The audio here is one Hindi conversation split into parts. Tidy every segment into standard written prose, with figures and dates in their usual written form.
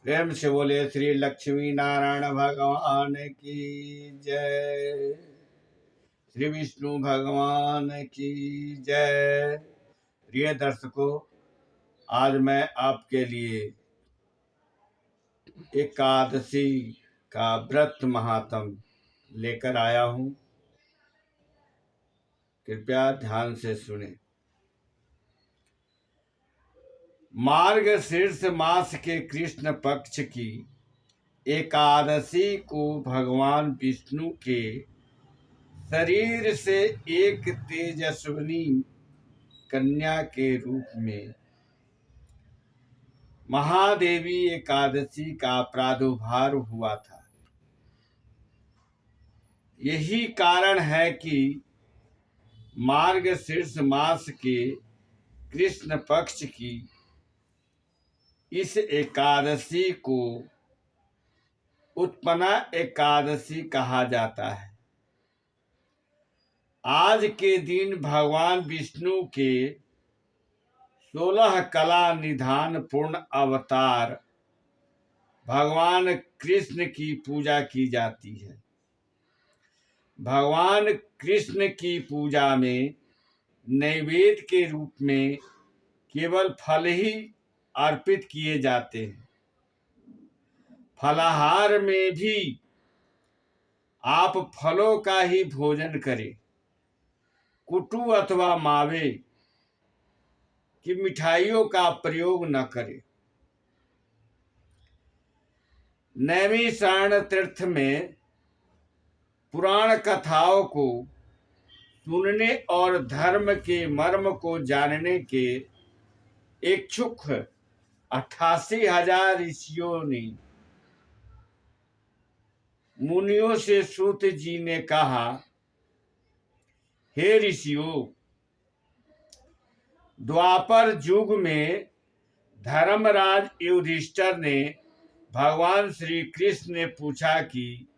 प्रेम से बोले श्री लक्ष्मी नारायण भगवान की जय। श्री विष्णु भगवान की जय। प्रिय दर्शकों, आज मैं आपके लिए एकादशी का व्रत महात्म लेकर आया हूं। कृपया ध्यान से सुने। मार्गशीर्ष मास के कृष्ण पक्ष की एकादशी को भगवान विष्णु के शरीर से एक तेजस्विनी कन्या के रूप में महादेवी एकादशी का प्रादुर्भाव हुआ था। यही कारण है कि मार्गशीर्ष मास के कृष्ण पक्ष की इस एकादशी को उत्पन्ना एकादशी कहा जाता है। आज के दिन भगवान विष्णु के 16 कला निधान पूर्ण अवतार भगवान कृष्ण की पूजा की जाती है। भगवान कृष्ण की पूजा में नैवेद्य के रूप में केवल फल ही अर्पित किए जाते हैं। फलाहार में भी आप फलों का ही भोजन करें। कुटू अथवा मावे की मिठाइयों का प्रयोग न करें। नैमिषारण्य तीर्थ में पुराण कथाओं को सुनने और धर्म के मर्म को जानने के इच्छुक 88,000 ऋषियों ने मुनियों से सूत जी ने कहा, हे ऋषियों, द्वापर युग में धर्मराज युधिष्ठिर ने भगवान श्री कृष्ण ने पूछा कि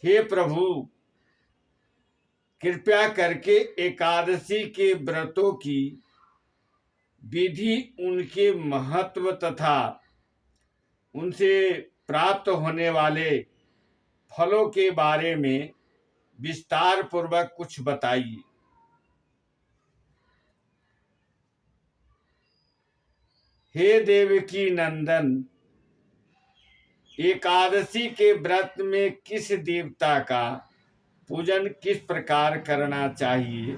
हे प्रभु, कृपया करके एकादशी के व्रतों की विधि, उनके महत्व तथा उनसे प्राप्त होने वाले फलों के बारे में विस्तार पूर्वक कुछ बताइए। हे देवकी नंदन, एकादशी के व्रत में किस देवता का पूजन किस प्रकार करना चाहिए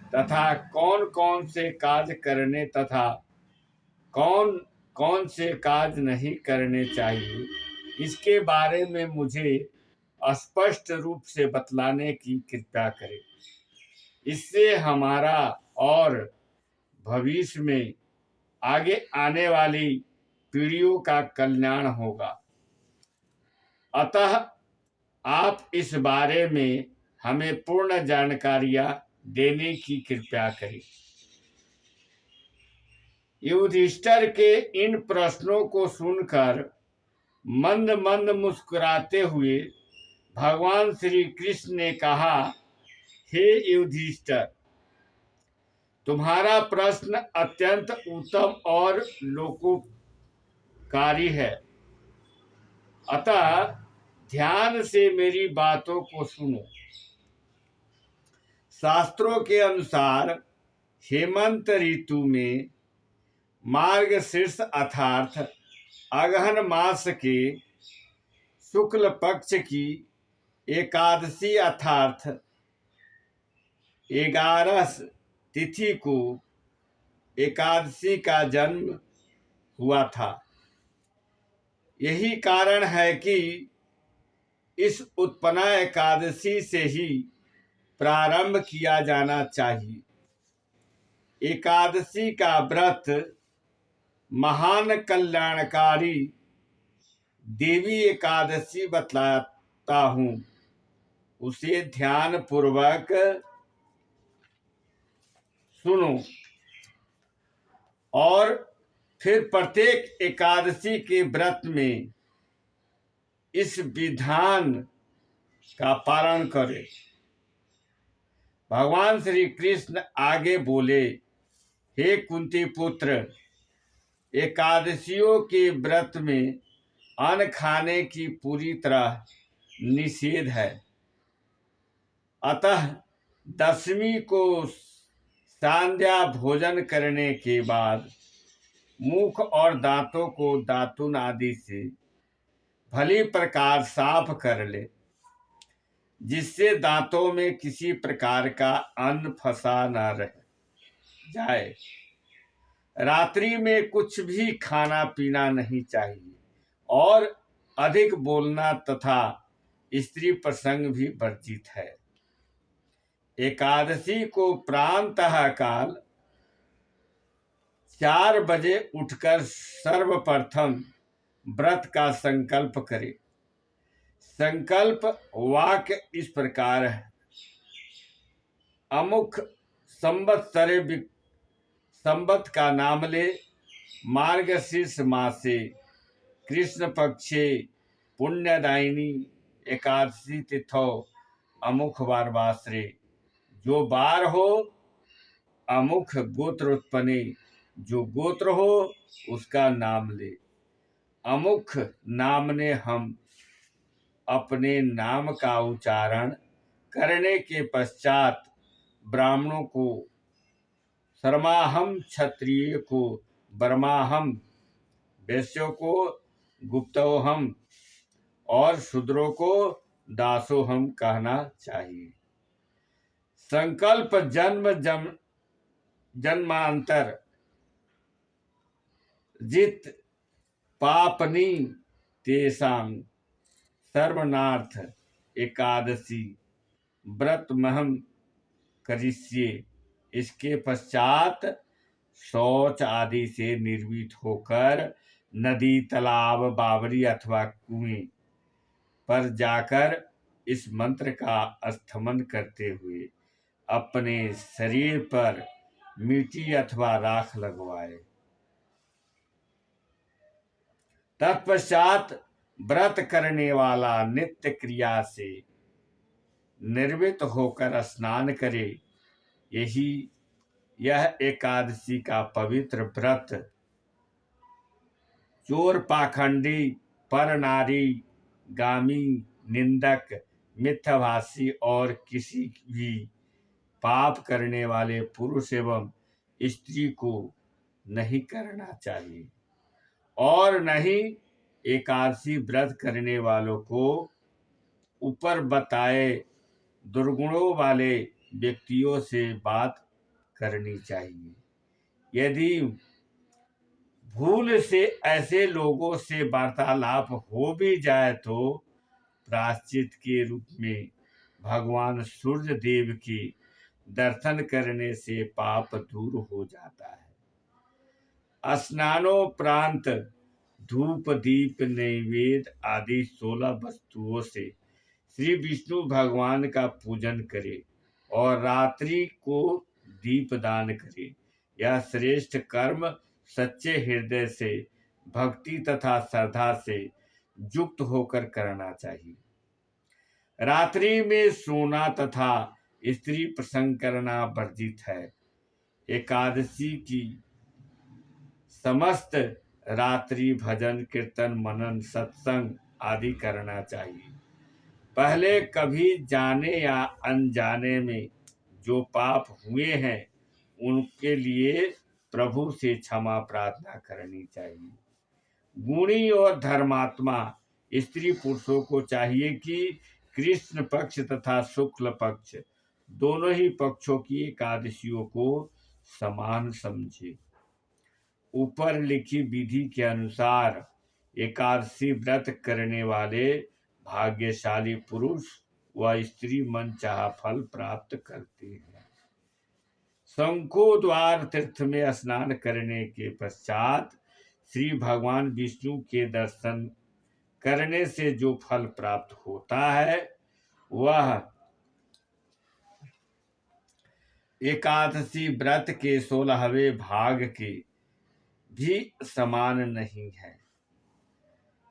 तथा कौन कौन से कार्य करने तथा कौन कौन से कार्य नहीं करने चाहिए, इसके बारे में मुझे स्पष्ट रूप से बतलाने की कृपा करें। इससे हमारा और भविष्य में आगे आने वाली पीढ़ियों का कल्याण होगा। अतः आप इस बारे में हमें पूर्ण जानकारियां देने की कृपा करें। युधिष्ठिर के इन प्रश्नों को सुनकर मंद मंद मुस्कुराते हुए भगवान श्री कृष्ण ने कहा, हे युधिष्ठिर, तुम्हारा प्रश्न अत्यंत उत्तम और लोकोपकारी है। अतः ध्यान से मेरी बातों को सुनो। शास्त्रों के अनुसार हेमंत ऋतु में मार्गशीर्ष अर्थात अगहन मास के शुक्ल पक्ष की एकादशी अर्थात 11 तिथि को एकादशी का जन्म हुआ था। यही कारण है कि इस उत्पन्ना एकादशी से ही प्रारंभ किया जाना चाहिए। एकादशी का व्रत महान कल्याणकारी देवी एकादशी बतलाता हूँ, उसे ध्यान पूर्वक सुनो और फिर प्रत्येक एकादशी के व्रत में इस विधान का पालन करें। भगवान श्री कृष्ण आगे बोले, हे कुंती पुत्र, एकादशियों के व्रत में अन्न खाने की पूरी तरह निषेध है। अतः दशमी को संध्या भोजन करने के बाद मुख और दांतों को दातुन आदि से भली प्रकार साफ कर ले, जिससे दांतों में किसी प्रकार का अन्न फंसा न रह जाए। रात्रि में कुछ भी खाना पीना नहीं चाहिए और अधिक बोलना तथा स्त्री प्रसंग भी वर्जित है। एकादशी को प्रातः काल 4 बजे उठकर सर्वप्रथम व्रत का संकल्प करें। संकल्प वाक्य इस प्रकार है: अमुक संवत्सरे संवत का नाम ले, मार्गशीर्ष मासे कृष्ण पक्षे पुण्यदायिनी एकादशी तिथौ अमुख वारवासरे, जो बार हो अमुख गोत्र उत्पन्ने, जो गोत्र हो उसका नाम ले। अमुख नाम ने हम अपने नाम का उच्चारण करने के पश्चात ब्राह्मणों को शर्माहम, क्षत्रिय को वर्माहम, वैश्यों को गुप्तोहम और शूद्रों को दासोहम कहना चाहिए। संकल्प जन्मांतर जित पापनी तेषां सर्वनार्थ एकादशी व्रत महम करिष्ये। इसके पश्चात शौच आदि से निर्भीत होकर नदी, तालाब, बावड़ी अथवा कुएं पर जाकर इस मंत्र का अस्थमन करते हुए अपने शरीर पर मिट्टी अथवा राख लगवाए। तत्पश्चात व्रत करने वाला नित्य क्रिया से निर्वृत्त होकर स्नान करे। यह एकादशी का पवित्र व्रत चोर, पाखंडी, पर नारी, गामी, निंदक, मिथ्याभाषी और किसी भी पाप करने वाले पुरुष एवं स्त्री को नहीं करना चाहिए और न ही एकादशी व्रत करने वालों को ऊपर बताए दुर्गुणों वाले व्यक्तियों से बात करनी चाहिए। यदि भूल से ऐसे लोगों से वार्तालाप हो भी जाए तो प्रायश्चित के रूप में भगवान सूर्य देव के दर्शन करने से पाप दूर हो जाता है। स्नानोपरांत धूप, दीप, नैवेद्य आदि 16 वस्तुओं से श्री विष्णु भगवान का पूजन करे और रात्रि को दीपदान करे। यह श्रेष्ठ कर्म सच्चे हृदय से भक्ति तथा श्रद्धा से युक्त होकर करना चाहिए। रात्रि में सोना तथा स्त्री प्रसंग करना वर्जित है। एकादशी की समस्त रात्रि भजन, कीर्तन, मनन, सत्संग आदि करना चाहिए। पहले कभी जाने या अनजाने में जो पाप हुए हैं उनके लिए प्रभु से क्षमा प्रार्थना करनी चाहिए। गुणी और धर्मात्मा स्त्री पुरुषों को चाहिए कि कृष्ण पक्ष तथा शुक्ल पक्ष दोनों ही पक्षों की एकादशियों को समान समझे। ऊपर लिखी विधि के अनुसार एकादशी व्रत करने वाले भाग्यशाली पुरुष व स्त्री मनचाहा फल प्राप्त करते हैं। शंखोद्वार तीर्थ में स्नान करने के पश्चात श्री भगवान विष्णु के दर्शन करने से जो फल प्राप्त होता है वह एकादशी व्रत के 16वें भाग के भी समान नहीं है,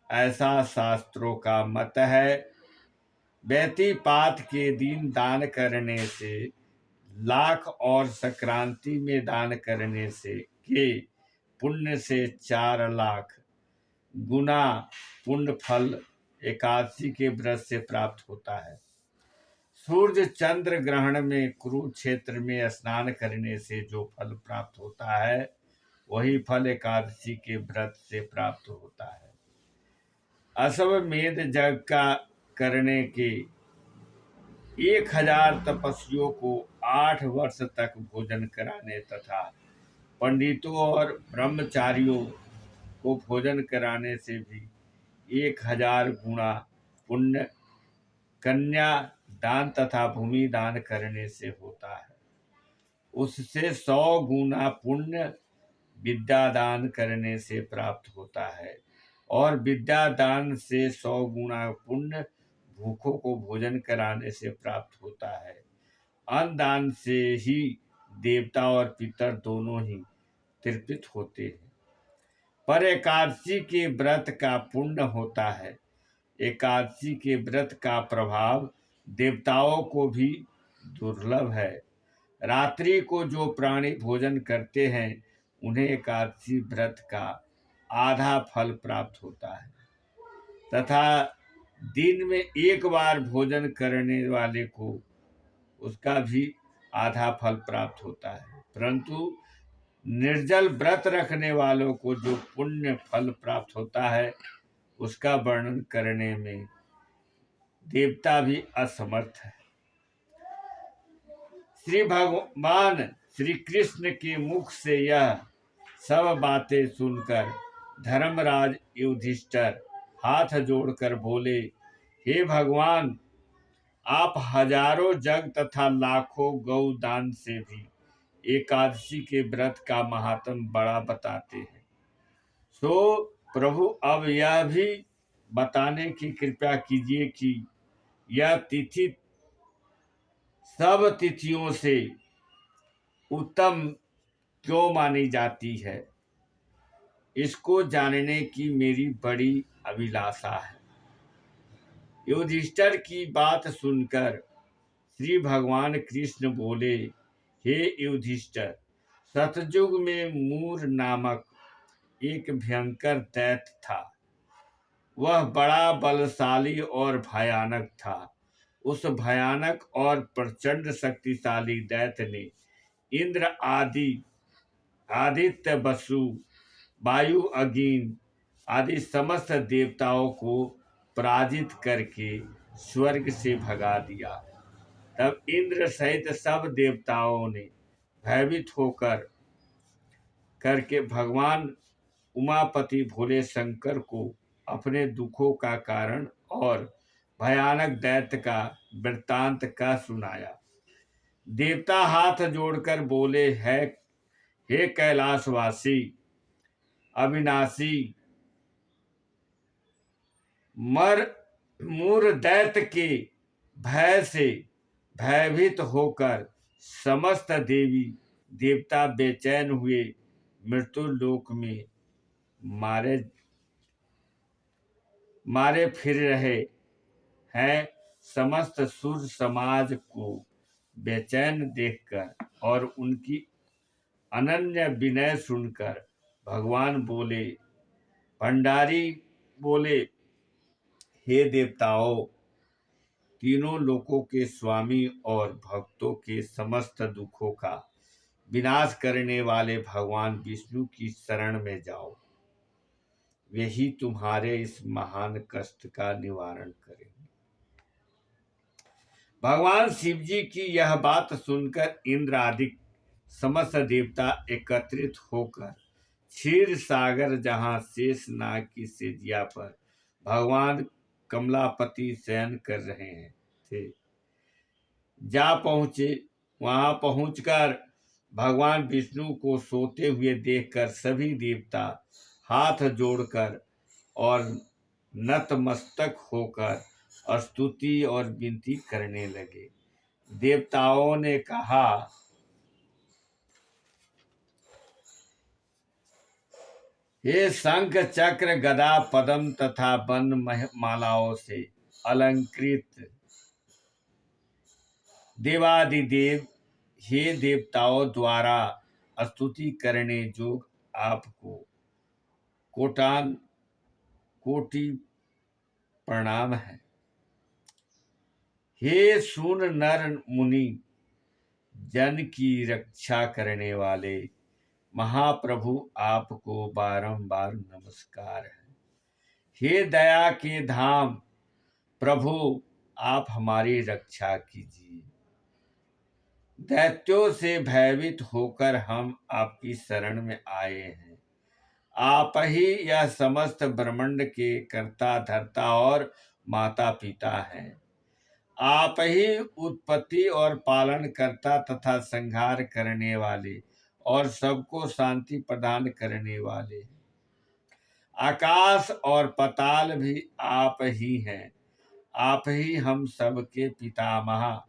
ऐसा शास्त्रों का मत है। व्यतिपात के दिन दान करने से लाख और संक्रांति में दान करने से के पुण्य से 4 लाख गुना पुण्य फल एकादशी के व्रत से प्राप्त होता है। सूर्य चंद्र ग्रहण में कुरुक्षेत्र में स्नान करने से जो फल प्राप्त होता है वही फल एकादशी के व्रत से प्राप्त होता है। अश्वमेध यज्ञ का करने के 1000 तपस्वियों को 8 वर्ष तक भोजन कराने तथा पंडितों और ब्रह्मचारियों को भोजन कराने से भी 1000 गुना पुण्य कन्या दान तथा भूमि दान करने से होता है। उससे 100 गुना पुण्य विद्या दान करने से प्राप्त होता है और विद्या दान से 100 गुना पुण्य भूखों को भोजन कराने से प्राप्त होता है। अन्न दान से ही देवता और पितर दोनों ही तृप्त होते हैं। पर एकादशी के व्रत का पुण्य होता है। एकादशी के व्रत का प्रभाव देवताओं को भी दुर्लभ है। रात्रि को जो प्राणी भोजन करते हैं उन्हें एकादशी व्रत का आधा फल प्राप्त होता है तथा दिन में एक बार भोजन करने वाले को उसका भी आधा फल प्राप्त होता है। परंतु निर्जल व्रत रखने वालों को जो पुण्य फल प्राप्त होता है उसका वर्णन करने में देवता भी असमर्थ है। श्री भगवान श्री कृष्ण के मुख से यह सब बातें सुनकर धर्मराज युधिष्ठिर हाथ जोड़कर बोले, हे भगवान, आप हजारों जग तथा लाखों गौ दान से भी एकादशी के व्रत का महात्म बड़ा बताते हैं। सो प्रभु अब यह भी बताने की कृपा कीजिए कि यह तिथि सब तिथियों से उत्तम क्यों मानी जाती है। इसको जानने की मेरी बड़ी अभिलाषा है। युधिष्ठिर की बात सुनकर श्री भगवान कृष्ण बोले, हे युधिष्ठिर, सतयुग में मूर नामक एक भयंकर दैत्य था। वह बड़ा बलशाली और भयानक था। उस भयानक और प्रचंड शक्तिशाली दैत्य ने इंद्र आदि, आदित्य, वसु, वायु, अग्नि आदि समस्त देवताओं को पराजित करके स्वर्ग से भगा दिया। तब इंद्र सहित सब देवताओं ने भयभीत होकर करके भगवान उमापति भोले शंकर को अपने दुखों का कारण और भयानक दैत्य का वृत्तांत का सुनाया। देवता हाथ जोड़कर बोले, हे कैलाशवासी, अविनाशी, मूर दैत्य के भय से भयभीत होकर समस्त देवी देवता बेचैन हुए मृत्यु लोक में मारे फिर रहे हैं। समस्त सूर्य समाज को बेचैन देखकर और उनकी अनन्य विनय सुनकर भगवान भंडारी बोले, हे देवताओं, तीनों लोकों के स्वामी और भक्तों के समस्त दुखों का विनाश करने वाले भगवान विष्णु की शरण में जाओ। वे ही तुम्हारे इस महान कष्ट का निवारण करेंगे। भगवान शिव जी की यह बात सुनकर इंद्र आदि समस्त देवता एकत्रित होकर क्षीर सागर, जहाँ शेषनाग की सेजिया पर भगवान कमलापति शयन कर रहे थे, जा पहुँचे। वहां पहुंचकर भगवान विष्णु को सोते हुए देखकर सभी देवता हाथ जोड़कर और नतमस्तक होकर स्तुति और विनती करने लगे। देवताओं ने कहा, हे शंख, चक्र, गदा, पद्म तथा वन मालाओं से अलंकृत देवादिदेव, हे देवताओं द्वारा स्तुति करने योग्य आपको कोटान कोटि प्रणाम है। हे सुन नर मुनि जन की रक्षा करने वाले महाप्रभु, आपको बारंबार नमस्कार है। हे दया के धाम प्रभु, आप हमारी रक्षा कीजिए। दैत्यों से भयभीत होकर हम आपकी शरण में आए हैं। आप ही यह समस्त ब्रह्मांड के कर्ता धर्ता और माता पिता हैं। आप ही उत्पत्ति और पालन करता तथा संहार करने वाले और सबको शांति प्रदान करने वाले। आकाश और पाताल भी आप ही हैं। आप ही हम सबके पितामह।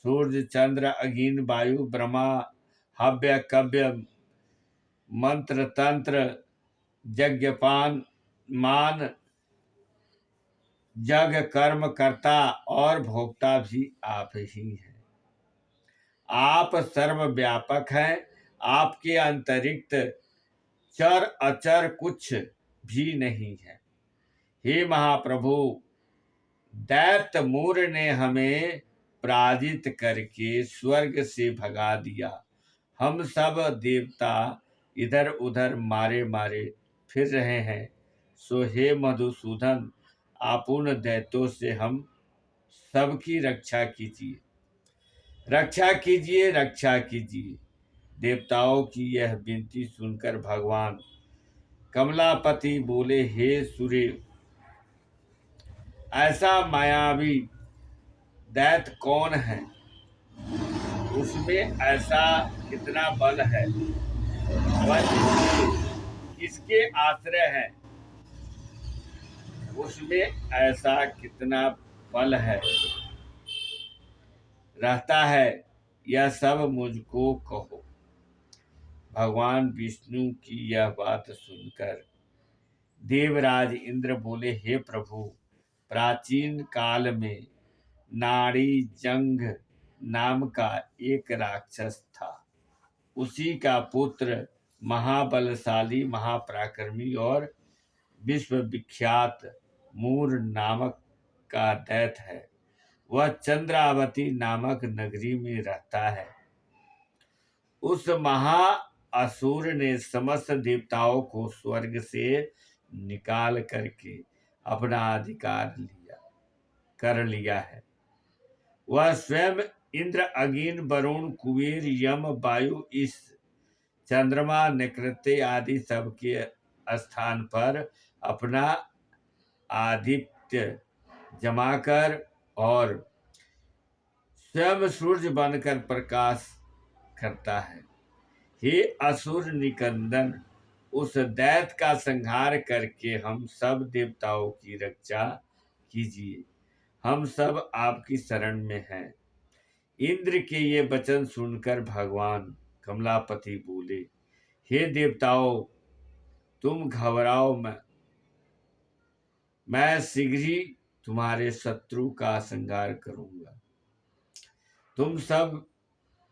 सूर्य चंद्र अग्नि वायु ब्रह्मा हव्य कव्य मंत्र तंत्र यज्ञपान मान जग कर्म कर्ता और भोक्ता भी आप ही हैं। आप सर्वव्यापक हैं। आपके अतिरिक्त चर अचर कुछ भी नहीं है। हे महाप्रभु, दैत्य मूर ने हमें पराजित करके स्वर्ग से भगा दिया। हम सब देवता इधर उधर मारे मारे फिर रहे हैं। सो हे मधुसूदन, आप उन दैत्यों से हम सबकी रक्षा कीजिए, रक्षा कीजिए, रक्षा कीजिए। देवताओं की यह विनती सुनकर भगवान कमलापति बोले, हे सूर्य, ऐसा मायावी दैत्य कौन है? उसमें ऐसा कितना बल है? वह किसके आश्रय है? उसमें ऐसा कितना बल है रहता है? यह सब मुझको कहो। भगवान विष्णु की यह बात सुनकर देवराज इंद्र बोले, हे प्रभु, प्राचीन काल में नाड़ी जंग नाम का एक राक्षस था। उसी का पुत्र महाबलशाली महापराक्रमी और विश्वविख्यात मूर नामक का दैत्य है। वह चंद्रावती नामक नगरी में रहता है। उस महा असुर ने समस्त देवताओं को स्वर्ग से निकाल करके अपना अधिकार कर लिया है। वह स्वयं इंद्र अग्नि वरुण कुबेर यम वायु इस चंद्रमा नक्षत्र आदि सबके स्थान पर अपना आधिपत्य जमाकर और स्वयं सूर्य बनकर प्रकाश करता है। हे असुर निकंदन, उस दैत्य का संहार करके हम सब देवताओं की रक्षा कीजिए। हम सब आपकी शरण में हैं। इंद्र के ये वचन सुनकर भगवान कमलापति बोले, हे देवताओं, तुम घबराओ मत। मैं शीघ्र ही तुम्हारे शत्रु का संहार करूंगा। तुम सब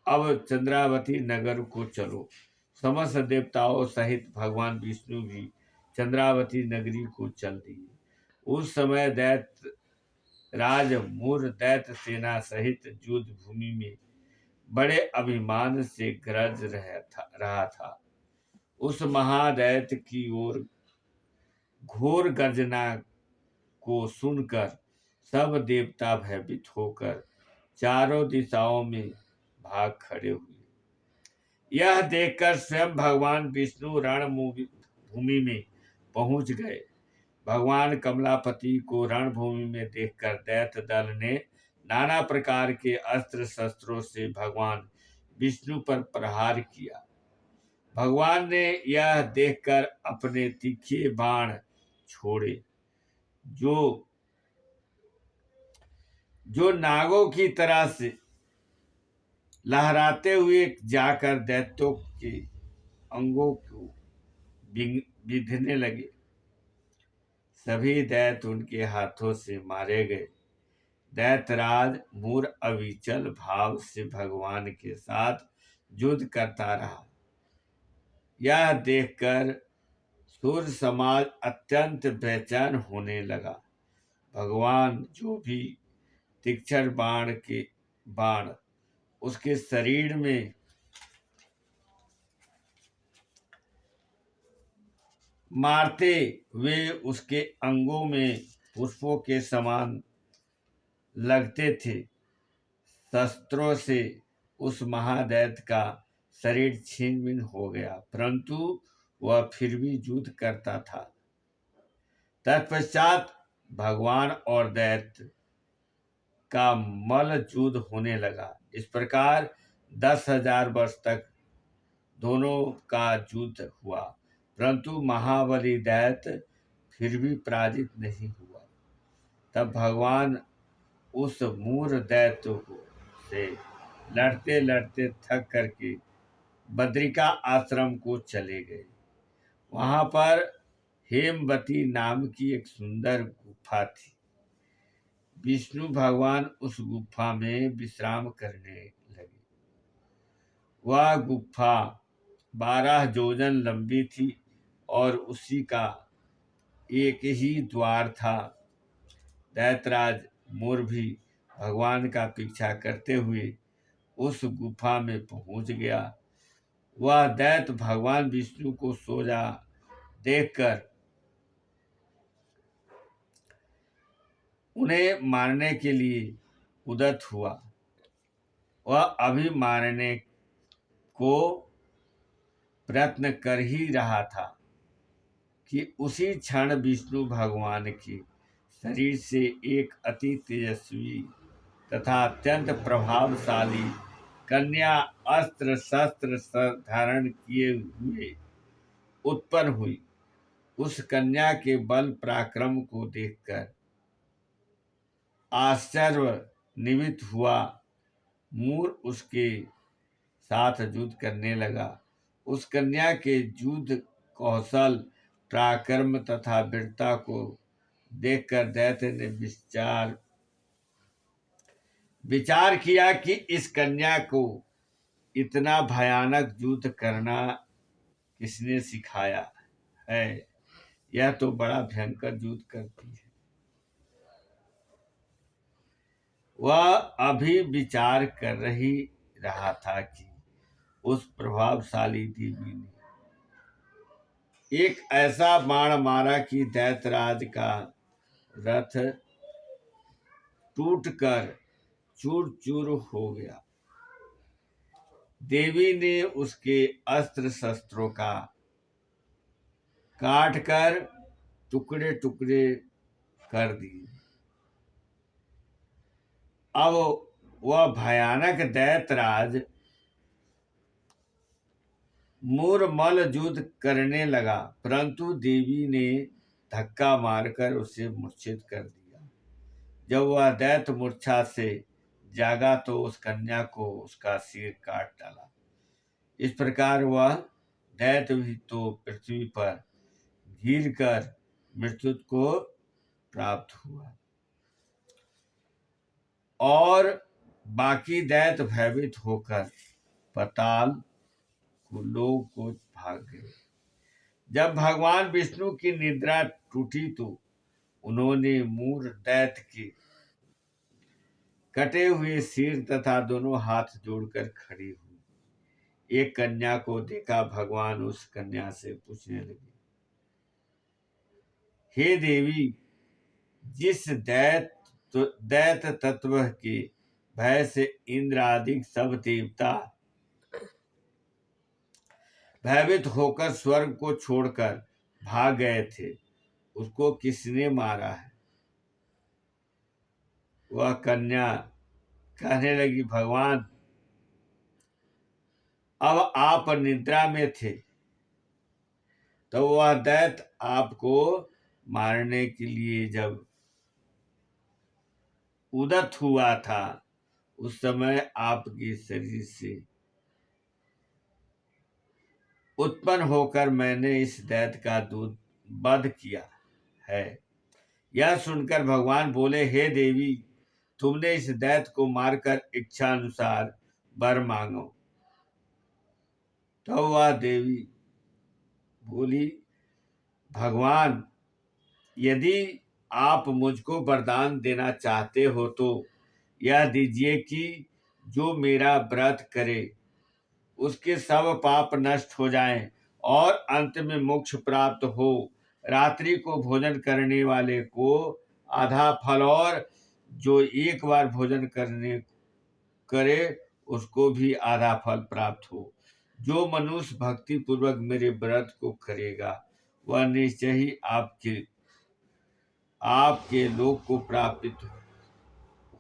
अब चंद्रावती नगर को चलो। समस्त देवताओं सहित भगवान विष्णु भी चंद्रावती नगरी को चल दिए। उस समय दैत्य राज मूर दैत्य सेना सहित युद्ध भूमि में बड़े अभिमान से गरज रहा था। उस महादैत्य की ओर घोर गर्जना को सुनकर सब देवता भयभीत होकर चारों दिशाओं में भाग खड़े हुए। यह देखकर स्वयं भगवान विष्णु रणभूमि में पहुंच गए। भगवान कमलापति को रणभूमि में देखकर दैत्य दल ने नाना प्रकार के अस्त्र शस्त्रों से भगवान विष्णु पर प्रहार किया। भगवान ने यह देखकर अपने तीखे बाण छोड़े, जो नागों की तरह से लहराते हुए जाकर दैत्यों के अंगों को बिंधने लगे। सभी दैत्य उनके हाथों से मारे गए। दैत्यराज मूर अविचल भाव से भगवान के साथ युद्ध करता रहा। यह देखकर सूर्य समाज अत्यंत बेचैन होने लगा। भगवान जो भी तीक्ष्ण बाण उसके शरीर में मारते वे उसके अंगों में पुष्पों के समान लगते थे। शस्त्रों से उस महादैत्य का शरीर छीन बीन हो गया, परंतु वह फिर भी युद्ध करता था। तत्पश्चात भगवान और दैत्य का मल युद्ध होने लगा। इस प्रकार 10,000 वर्ष तक दोनों का युद्ध हुआ, परंतु महाबली दैत्य फिर भी पराजित नहीं हुआ। तब भगवान उस मूढ़ दैत्य से लड़ते लड़ते थक करके बद्रिका आश्रम को चले गए। वहां पर हेमवती नाम की एक सुंदर गुफा थी। विष्णु भगवान उस गुफा में विश्राम करने लगे। वह गुफा 12 योजन लंबी थी और उसी का एक ही द्वार था। दैत्यराज मोर भी भगवान का पीछा करते हुए उस गुफा में पहुंच गया। वह दैत्य भगवान विष्णु को सोजा देखकर उन्हें मारने के लिए उद्यत हुआ। वह अभी मारने को प्रयत्न कर ही रहा था कि उसी क्षण विष्णु भगवान के शरीर से एक अति तेजस्वी तथा अत्यंत प्रभावशाली कन्या अस्त्र शस्त्र धारण किए हुए उत्पन्न हुई। उस कन्या के बल पराक्रम को देखकर आश्चर्यान्वित हुआ मूर उसके साथ युद्ध करने लगा। उस कन्या के युद्ध कौशल पराक्रम तथा वीरता को देखकर दैत्य ने विचार किया कि इस कन्या को इतना भयानक युद्ध करना किसने सिखाया है। यह तो बड़ा भयंकर युद्ध करती है। वह अभी विचार कर ही रहा था कि उस प्रभावशाली देवी ने एक ऐसा बाण मारा कि दैत्यराज का रथ टूटकर चूर चूर हो गया। देवी ने उसके अस्त्र शस्त्रों का काट कर टुकड़े टुकड़े कर दिए। अब वह भयानक दैत्यराज मूरमल युद्ध करने लगा, परंतु देवी ने धक्का मारकर उसे मूर्छित कर दिया। जब वह दैत्य मूर्छा से जागा तो उस कन्या को उसका सिर काट डाला। इस प्रकार वह दैत्य भी तो पृथ्वी पर गिर कर मृत्यु को प्राप्त हुआ और बाकी दैत्य भयभीत होकर पाताल को लोग को भाग गए। जब भगवान विष्णु की निद्रा टूटी तो उन्होंने मूर दैत्य के कटे हुए सिर तथा दोनों हाथ जोड़कर खड़ी हुई। एक कन्या को देखा। भगवान उस कन्या से पूछने लगे, हे देवी, जिस दैत्य तत्व के भय से इंद्र आदि सब देवता भयभीत होकर स्वर्ग को छोड़कर भाग गए थे, उसको किसने मारा है? वह कन्या कहने लगी, भगवान, अब आप निद्रा में थे तो वह दैत्य आपको मारने के लिए जब उद्यत हुआ था, उस समय आपके शरीर से उत्पन्न होकर मैंने इस दैत्य का दूध वध किया है। यह सुनकर भगवान बोले, हे देवी, तुमने इस दैत्य को मारकर इच्छा अनुसार वर मांगो। तो वह देवी बोली, भगवान, यदि आप मुझको वरदान देना चाहते हो तो यह दीजिए कि जो मेरा व्रत करे उसके सब पाप नष्ट हो जाएं और अंत में मोक्ष प्राप्त हो। रात्रि को भोजन करने वाले को आधा फल और जो एक बार भोजन करे उसको भी आधा फल प्राप्त हो। जो मनुष्य भक्ति पूर्वक मेरे व्रत को करेगा वह निश्चय ही आपके लोक को प्राप्त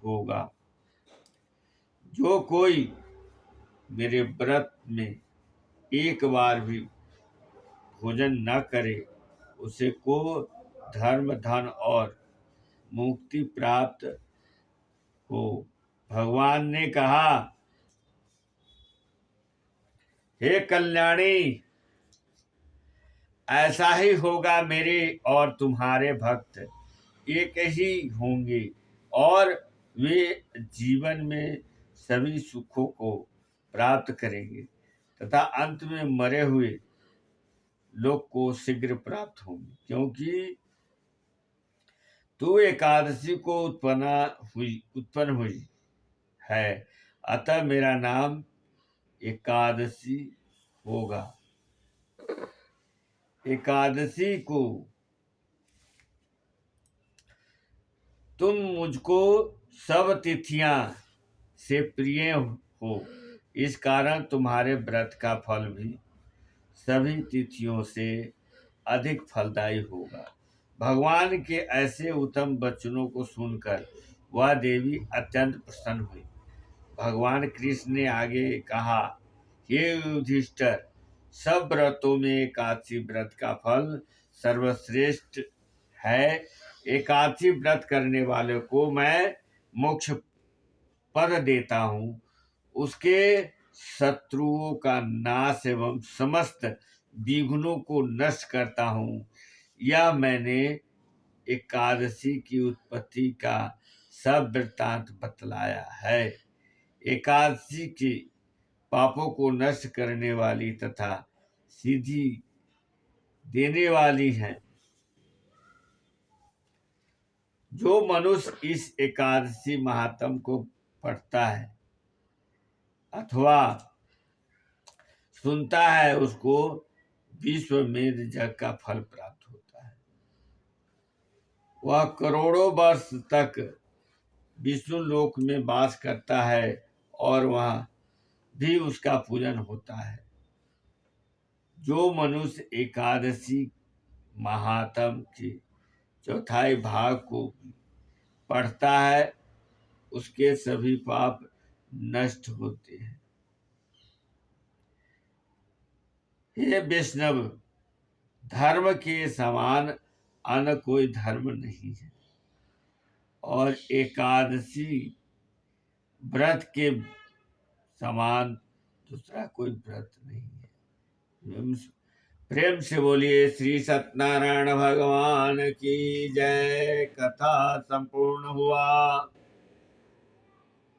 होगा। जो कोई मेरे व्रत में एक बार भी भोजन न करे उसे को धर्म, धन और मुक्ति प्राप्त हो। भगवान ने कहा, हे कल्याणी, ऐसा ही होगा। मेरे और तुम्हारे भक्त एक ही होंगे और वे जीवन में सभी सुखों को प्राप्त करेंगे तथा अंत में मरे हुए लोग को शीघ्र प्राप्त होंगे। क्योंकि तू एकादशी को उत्पन्न हुई है, अतः मेरा नाम एकादशी होगा। एकादशी को तुम मुझको सब तिथियां से प्रिय हो, इस कारण तुम्हारे व्रत का फल भी सभी तिथियों से अधिक फलदायी होगा। भगवान के ऐसे उत्तम वचनों को सुनकर वह देवी अत्यंत प्रसन्न हुई। भगवान कृष्ण ने आगे कहा, हे युधिष्ठिर, सब व्रतों में एकादशी व्रत का फल सर्वश्रेष्ठ है। एकादशी व्रत करने वाले को मैं मोक्ष पद देता हूँ, उसके शत्रुओं का नाश एवं समस्त विघ्नों को नष्ट करता हूँ। यह मैंने एकादशी की उत्पत्ति का सब वृत्तांत बतलाया है। एकादशी के पापों को नष्ट करने वाली तथा सिद्धि देने वाली है। जो मनुष्य इस एकादशी महात्म को पढ़ता है अथवा सुनता है उसको विश्वमेध यज्ञ का फल प्राप्त होता है। वह करोड़ों वर्ष तक विष्णु लोक में वास करता है और वहां भी उसका पूजन होता है। जो मनुष्य एकादशी महात्म के चौथाई भाग को पढ़ता है उसके सभी पाप नष्ट होते हैं। हे वैष्णव, धर्म के समान अन्य कोई धर्म नहीं है और एकादशी व्रत के समान दूसरा कोई व्रत नहीं है। प्रेम से बोलिए श्री सत्यनारायण भगवान की जय। कथा संपूर्ण हुआ।